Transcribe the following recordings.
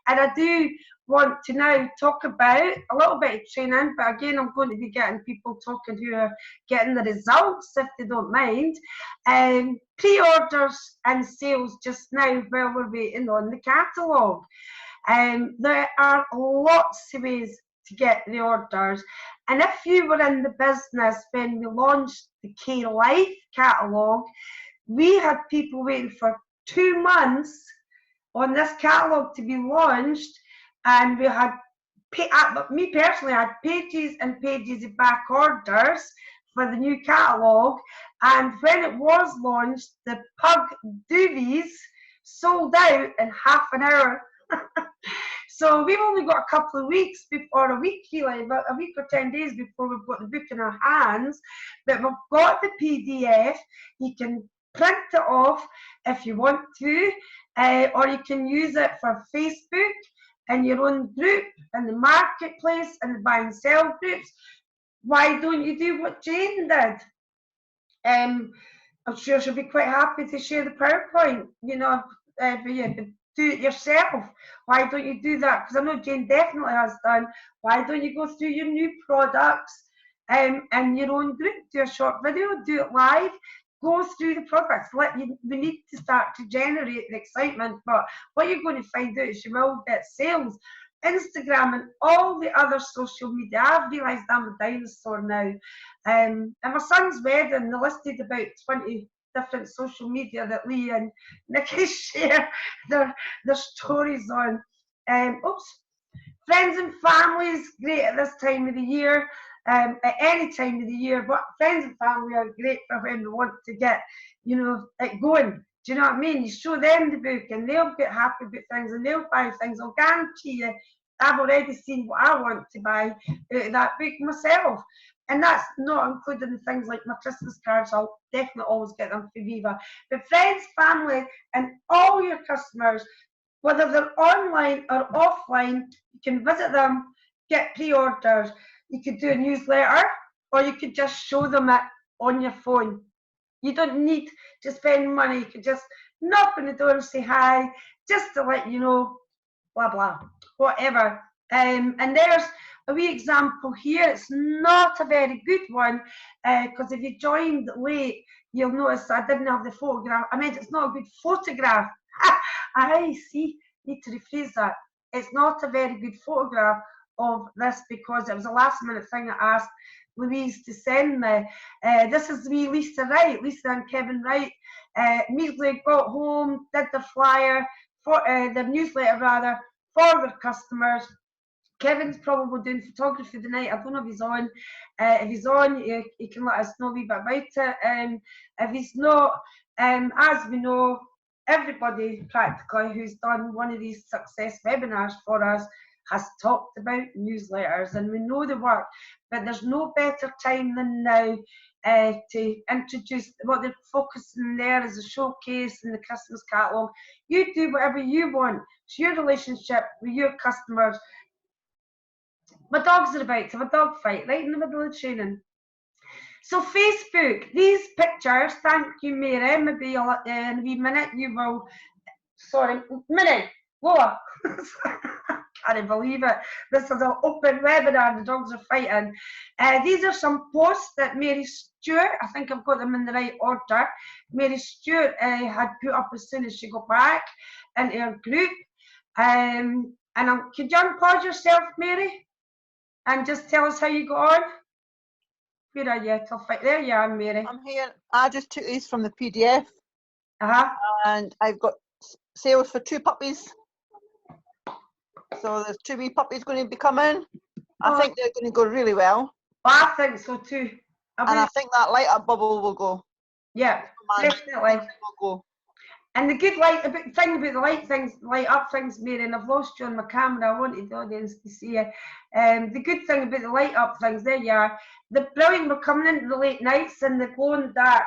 And I do want to now talk about a little bit of training, but again, I'm going to be getting people talking who are getting the results, if they don't mind. Pre-orders and sales just now while we're waiting on the catalogue. There are lots of ways to get the orders. And if you were in the business when we launched the K Life catalogue, we had people waiting for 2 months on this catalogue to be launched, and we had, me personally, I had pages and pages of back orders for the new catalogue, and when it was launched, the pug doovies sold out in half an hour. So we've only got a couple of weeks before, a week really, about a week or 10 days before we've got the book in our hands, but we've got the PDF. You can print it off if you want to, or you can use it for Facebook in your own group, in the marketplace, and the buy and sell groups. Why don't you do what Jane did? I'm sure she'll be quite happy to share the PowerPoint, you know, for you, but do it yourself. Why don't you do that? Because I know Jane definitely has done. Why don't you go through your new products in your own group, do a short video, do it live, go through the products. We need to start to generate the excitement, but what you're going to find out is you will get sales. Instagram and all the other social media. I've realised I'm a dinosaur now. And my son's wedding, they listed about 20 different social media that Lee and Nikki share their stories on. Friends and families, great at this time of the year, at any time of the year, but friends and family are great for when we want to get, you know, it going. Do you know what I mean? You show them the book and they'll get happy about things and they'll buy things. I'll guarantee you, I've already seen what I want to buy out of that book myself. And that's not including the things like my Christmas cards. I'll definitely always get them for Viva. But friends, family, and all your customers, whether they're online or offline, you can visit them, get pre-orders. You could do a newsletter, or you could just show them it on your phone. You don't need to spend money. You could just knock on the door and say hi, just to let you know, blah, blah, whatever. And there's a wee example here. It's not a very good one, because if you joined late, you'll notice I didn't have the photograph. I meant it's not a good photograph. I see, need to rephrase that. It's not a very good photograph of this because it was a last minute thing I asked Louise to send me. This is me, Lisa Wright, Lisa and Kevin Wright. Immediately got home, did the flyer, for the newsletter rather, for their customers. Kevin's probably doing photography tonight. I don't know if he's on. If he's on, he can let us know a wee bit about it. If he's not, as we know, everybody practically who's done one of these success webinars for us has talked about newsletters, and we know the work, but there's no better time than now to introduce what they're focusing there as a showcase in the Christmas catalogue. You do whatever you want. It's your relationship with your customers. My dogs are about to have a dog fight right in the middle of training. So Facebook, these pictures, thank you Mary, maybe in a wee minute you will, sorry, Minnie, Lola, can't believe it, this is an open webinar, the dogs are fighting. These are some posts that Mary Stewart, I think I've got them in the right order, Mary Stewart had put up as soon as she got back into her group. And could you unpause yourself, Mary, and just tell us how you got on? Where are you? There you are, Mary. I'm here. I just took these from the PDF. And I've got sales for 2 puppies. So there's 2 wee puppies going to be coming. I think they're going to go really well. I think so too. And I think that light up bubble will go. Yeah, definitely. Will go. And the good thing about the light up things, Mary, and I've lost you on my camera, I wanted the audience to see you. The good thing about the light up things, there you are. The brilliant, we're coming into the late nights and the glow in the dark.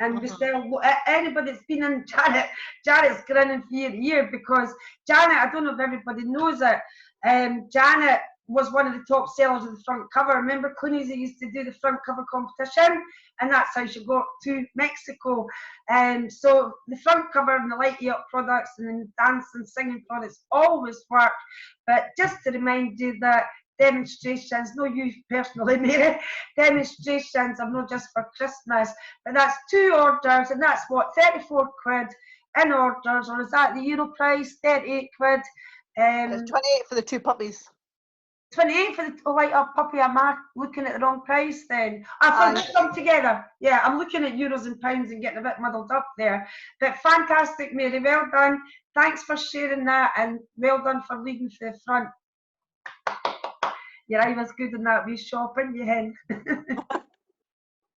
And we still, anybody that's been in Janet's grinning for year to year, because Janet, I don't know if everybody knows it, Janet was one of the top sellers of the front cover. Remember, Clooney's used to do the front cover competition, and that's how she got to Mexico. So the front cover and the lighty up products and the dance and singing products always work. But just to remind you that demonstrations, no you personally, Mary, demonstrations are not just for Christmas, but that's 2 orders, and that's what, 34 quid in orders, or is that the euro price, 38 quid? It's 28 for the 2 puppies. 28 for the light up puppy. Am I looking at the wrong price then? I thought them together. Yeah, I'm looking at euros and pounds and getting a bit muddled up there. But fantastic, Mary. Well done. Thanks for sharing that, and well done for leading to the front. Your eye was good in that wee shopping, you hen.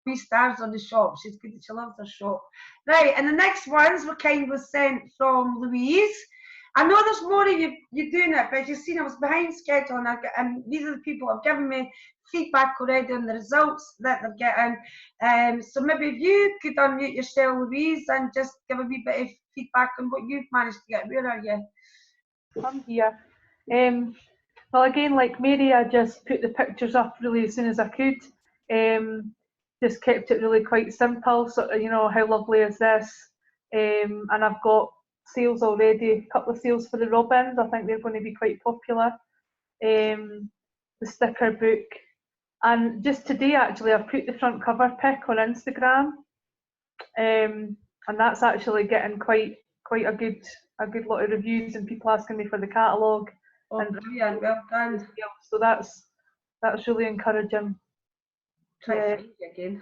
Wee stars on the shop. She's good. She loves her shop. Right, and the next ones were was sent from Louise. I know there's more of you doing it, but as you've seen, I was behind schedule, and these are the people who have given me feedback already on the results that they're getting. So maybe if you could unmute yourself, Louise, and just give a wee bit of feedback on what you've managed to get. Where are you? I'm here. Well, again, like Mary, I just put the pictures up really as soon as I could. Just kept it really quite simple. So, you know, how lovely is this? And I've got sales already, a couple of sales for the robins. I think they're going to be quite popular. The sticker book, and just today actually I've put the front cover pic on Instagram, and that's actually getting quite a good lot of reviews and people asking me for the catalogue. Oh, and brilliant, well done. So that's really encouraging. Try to find you again.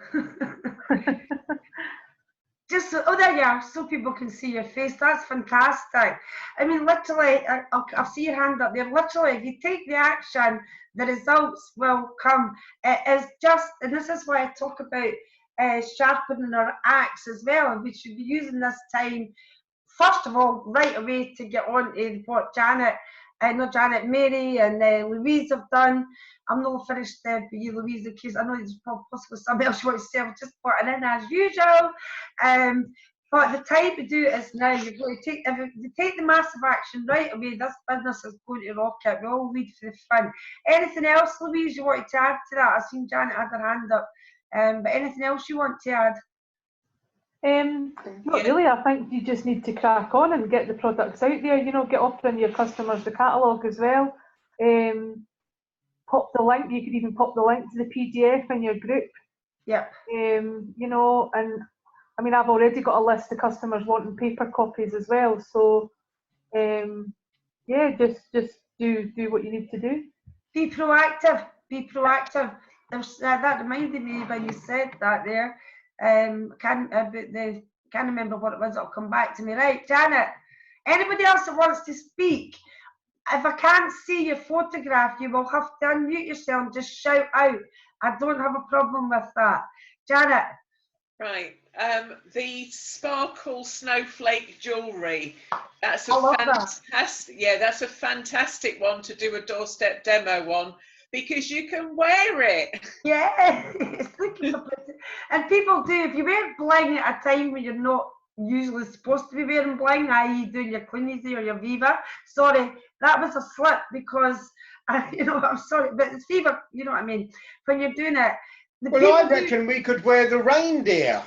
Just so, oh, there you are, so people can see your face. That's fantastic. I mean, literally, I'll see your hand up there. Literally, if you take the action, the results will come. It is just, and this is why I talk about sharpening our axe as well. We should be using this time, first of all, right away to get on to what Mary and Louise have done. I'm not finished with you, Louise, in case I know there's possibly something else you want to say. I'm just putting in as usual. But the time to do it is now. You've got to take, if you take the massive action right away, this business is going to rocket. We all lead for the front. Anything else, Louise, you wanted to add to that? I've seen Janet had her hand up. But anything else you want to add? Not really. I think you just need to crack on and get the products out there. You know, get offering your customers the catalogue as well. Pop the link. You could even pop the link to the PDF in your group. Yep. You know, and I mean, I've already got a list of customers wanting paper copies as well. So, yeah, just do what you need to do. Be proactive. Be proactive. That reminded me when you said that there. Can't remember what it was. It'll come back to me. Right, Janet. Anybody else that wants to speak? If I can't see your photograph, you will have to unmute yourself and just shout out. I don't have a problem with that. Janet. Right. The sparkle snowflake jewellery. That's a fantastic. Yeah, that's a fantastic one to do a doorstep demo on, because you can wear it. Yeah, and people do. If you wear bling at a time when you're not usually supposed to be wearing bling, i.e. doing your Clooney's or your Viva, sorry, that was a slip, because you know, I'm sorry, but it's Viva, you know what I mean, when you're doing it. Well, I reckon we could wear the reindeer.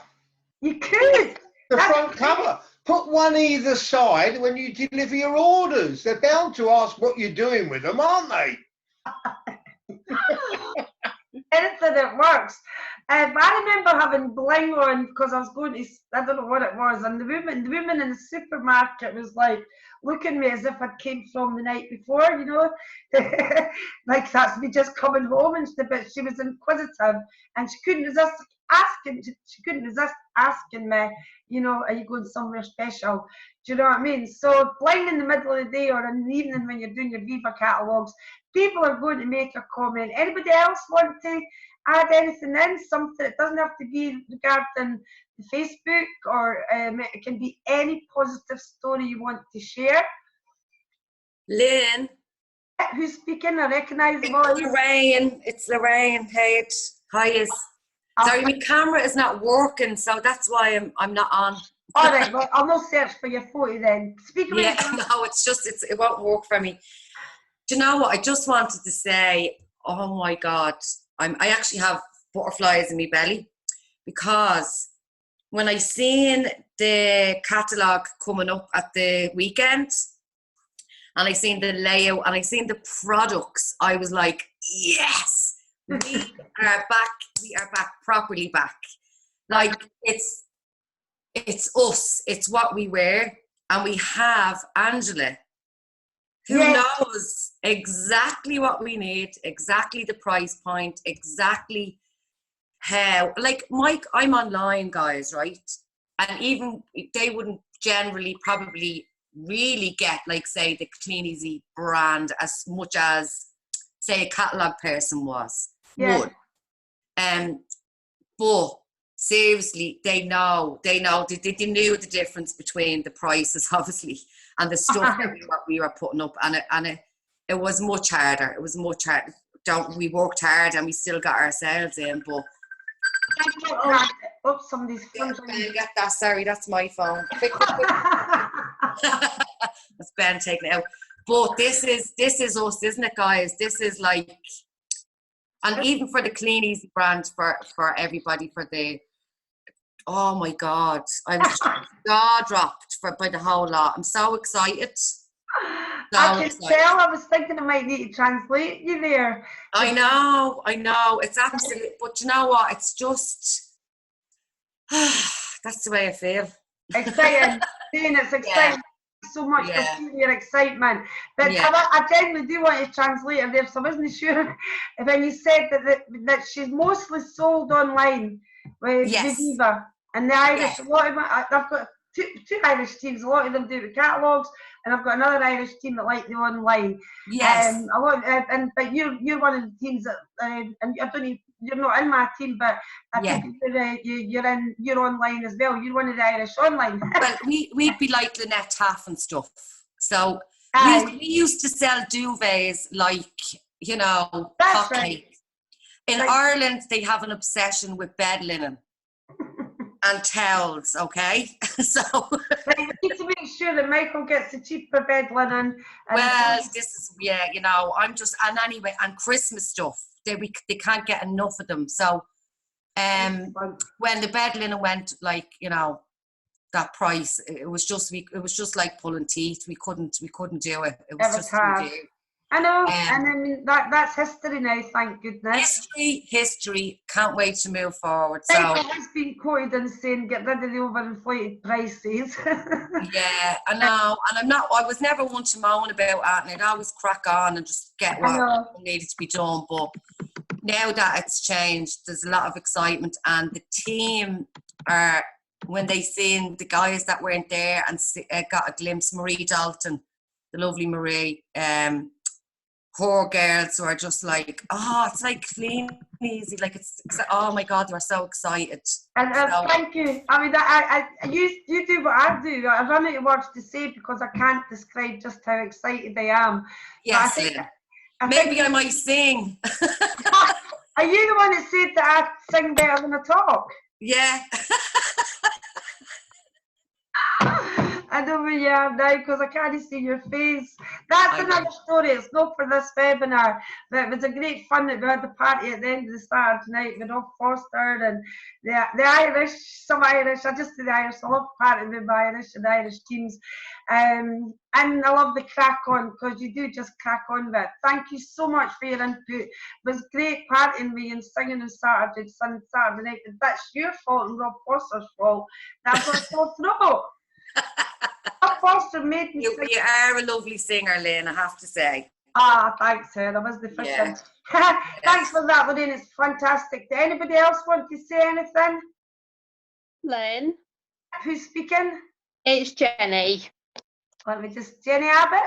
You could. The front cover. Put one either side when you deliver your orders. They're bound to ask what you're doing with them, aren't they? Anything that works. I remember having bling on because I was going to, I don't know what it was, and the woman in the supermarket was like looking at me as if I came from the night before, you know, like that's me just coming home and stuff. But she was inquisitive and she couldn't resist asking me, you know, are you going somewhere special? Do you know what I mean? So bling in the middle of the day or in the evening when you're doing your Viva catalogues, people are going to make a comment. Anybody else want to add anything in? Something, it doesn't have to be regarding the Facebook, or it can be any positive story you want to share. Lynn. Who's speaking? I recognise the voice. It's Lorraine Page. Hi. Sorry, my camera is not working, so that's why I'm not on. All right, well, I'll not search for your photo then. Speak away. Yeah, no, it's just, it won't work for me. Do you know what? I just wanted to say, oh my God, I actually have butterflies in my belly, because when I seen the catalogue coming up at the weekend, and I seen the layout and I seen the products, I was like, yes, we are back. We are back, properly back. Like, it's us. It's what we wear. And we have Angela, who knows exactly what we need, exactly the price point, exactly how. Like, Mike, I'm online, guys, right? And even they wouldn't generally probably really get, like, say, the Clean Easy brand as much as, say, a catalogue person would. But seriously, they knew the difference between the prices, obviously, and the stuff that we were putting up, and it was much harder. It was much harder. We worked hard and we still got ourselves in, but somebody's phone. Get that. Sorry, that's my phone. Quick. That's Ben taking it out. But this is us, isn't it, guys? This is like, and even for the Clean Easy brand, for everybody, for the, oh my God, I was jaw dropped by the whole lot. I'm so excited. I can tell. I was thinking I might need to translate you there. I know. It's absolute, but you know what? It's just, that's the way I feel. Exciting. It's exciting. So much for your excitement. But I genuinely do want to translate her there, so I wasn't sure when you said that she's mostly sold online with Viva and the Irish. A lot of I've got two Irish teams. A lot of them do the catalogues, and I've got another Irish team that like the online. Yes. But you're one of the teams that, and I don't even, you're not in my team, but I think you're online as well. You're one of the Irish online. Well, we'd be like Lynette Taff and stuff. So we used to sell duvets like, you know, hotcakes. In Ireland, they have an obsession with bed linen and towels, okay? So we need to make sure that Michael gets the cheaper bed linen. Well, this is, you know, I'm just, and anyway, and Christmas stuff. They can't get enough of them. So when the bed linen went, like, you know, that price, it was just like pulling teeth. We couldn't do it. It was just too dear. I know, and I mean that's history now, thank goodness. History. Can't wait to move forward. So Michael has been quoted and saying, "Get rid of the overinflated prices." Yeah, I know, and I was never one to moan about it, and I'd always crack on and just get what needed to be done. But now that it's changed, there's a lot of excitement, and the team are, when they seen the guys that weren't there and got a glimpse, Marie Dalton, the lovely Marie, poor girls who are just like, oh, it's like Clean Easy, like it's oh my God, they were so excited. And thank you. I mean, you do what I do. I run out of words to say because I can't describe just how excited I am. Yes, maybe I might sing. Are you the one that said that I sing better than I talk? Yeah. I know where you are now because I can't see your face. That's another story. It's not for this webinar, but it was a great fun that we had the party at the end of the Saturday night with Rob Foster and the Irish, some Irish. I just do the Irish. I love partying with my Irish and Irish teams. And I love the crack on because you do just crack on with it. Thank you so much for your input. It was great partying with you and singing on Saturday night. But that's your fault and Rob Foster's fault. That's what's so trouble. Foster made me you are a lovely singer, Lynn, I have to say. Thanks, Heather. That was the first one. Thanks for that, Lynn. It's fantastic. Does anybody else want to say anything? Lynn. Who's speaking? It's Jenny. Let me just, Jenny Abbott?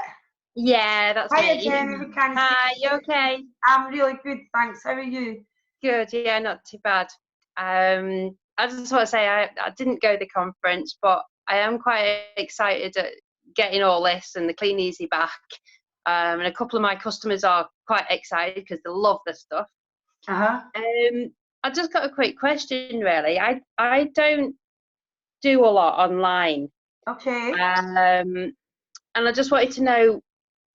Yeah, that's me. Hi, Jenny. We can't Hi, you okay? I'm really good, thanks. How are you? Good, yeah, not too bad. I just want to say I didn't go to the conference, but I am quite excited at getting all this and the Clean Easy back. And a couple of my customers are quite excited because they love this stuff. I just got a quick question, really. I don't do a lot online. Okay. And I just wanted to know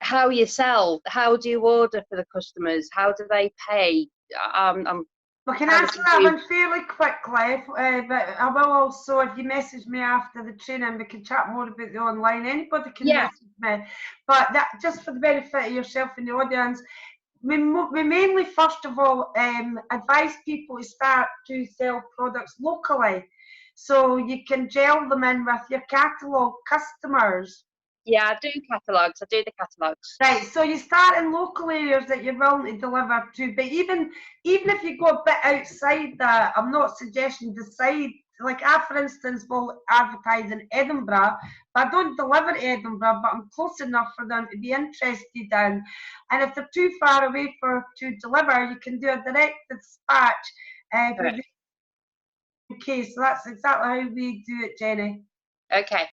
how you sell, how do you order for the customers, how do they pay? We can answer that one fairly quickly, but I will also, if you message me after the training, we can chat more about the online. Anybody can message me, but that just for the benefit of yourself and the audience, we mainly, first of all, advise people to start to sell products locally, so you can gel them in with your catalogue customers. Yeah, I do catalogues. I do the catalogues. Right, so you start in local areas that you're willing to deliver to, but even if you go a bit outside that, I'm not suggesting decide. Like I, for instance, will advertise in Edinburgh, but I don't deliver to Edinburgh, but I'm close enough for them to be interested in. And if they're too far away to deliver, you can do a direct dispatch. Okay, so that's exactly how we do it, Jenny. Okay.